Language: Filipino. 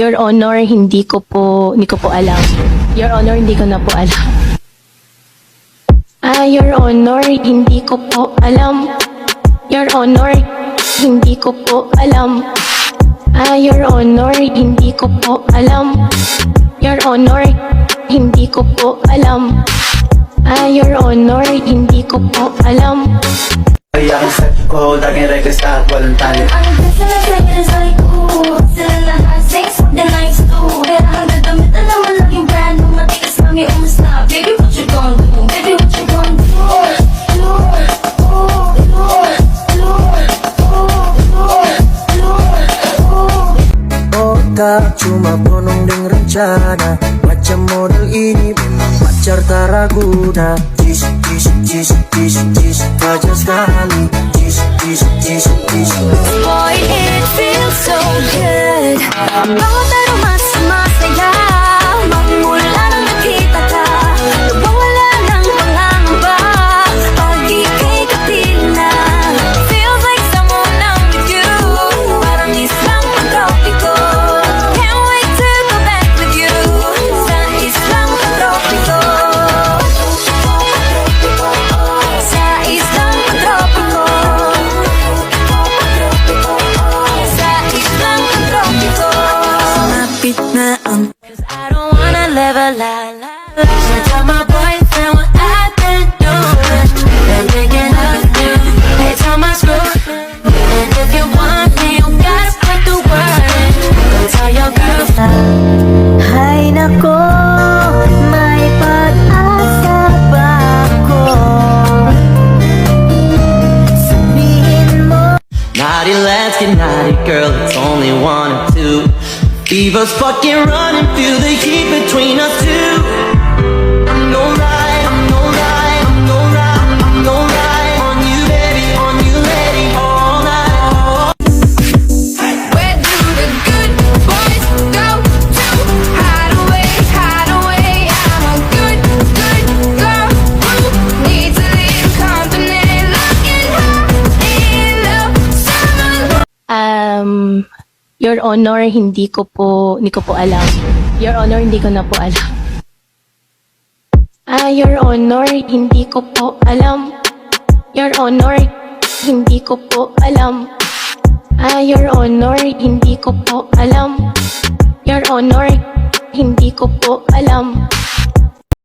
Your Honor, hindi ko po alam. Your Honor, hindi ko na po alam. Your Honor, hindi ko po alam. Your Honor, hindi ko po alam. Your Honor, hindi ko po alam. Your Honor, hindi ko po alam. Your Honor, hindi ko po alam. Ay, ang set ko, laging reckless at walang tali. Ang ganda na sa'yo is like, ooh, sila lahat, sex, the nights too. Pero hanggang damit, alam mo laging brand new, matikas mami, umusta. Baby, what you gonna do? Baby, what you gonna do? Otak cuma bonong deng rencana. Macam model ini memang pacar tak raguna. Jis, jis, jis, jis, jis, aja sekali. Jis, jis, jis, jis. Boy, it feels so good. Bawat araw mas masaya. Magmula nang nakita ka, lubang wala ng pangangamba. Pag ika'y kapiling na, feels like someone I'm with you. Parang islang pagtropiko. Can't wait to go back with you. Sa islang pagtropiko. Sa islang pagtropiko. Sa islang pagtropiko. Napit na ang Cause I don't wanna live a lie, lie, lie. I tell my boyfriend what I've been doing. Been thinking of you. They tell my screw. And if you want me, you gotta put the word in. Go tell your girlfriend. Hay nako, may pag-asa ba ako? Sabihin mo. Naughty lads get naughty, girl, it's only one or two. Fever's fucking running, feel the heat between us two. I'm no lie, I'm no lie, I'm no lie, I'm no lie. On you, baby, on you, lady, all night. Where do the good boys go to? Hide away, hide away. I'm a good, good girl who needs a little company. Looking hot in love, summer. Your Honor, hindi ko po alam. Your Honor, hindi ko na po alam. Your Honor, hindi ko po alam. Your Honor, hindi ko po alam. Your Honor, hindi ko po alam. Your Honor, hindi ko po alam.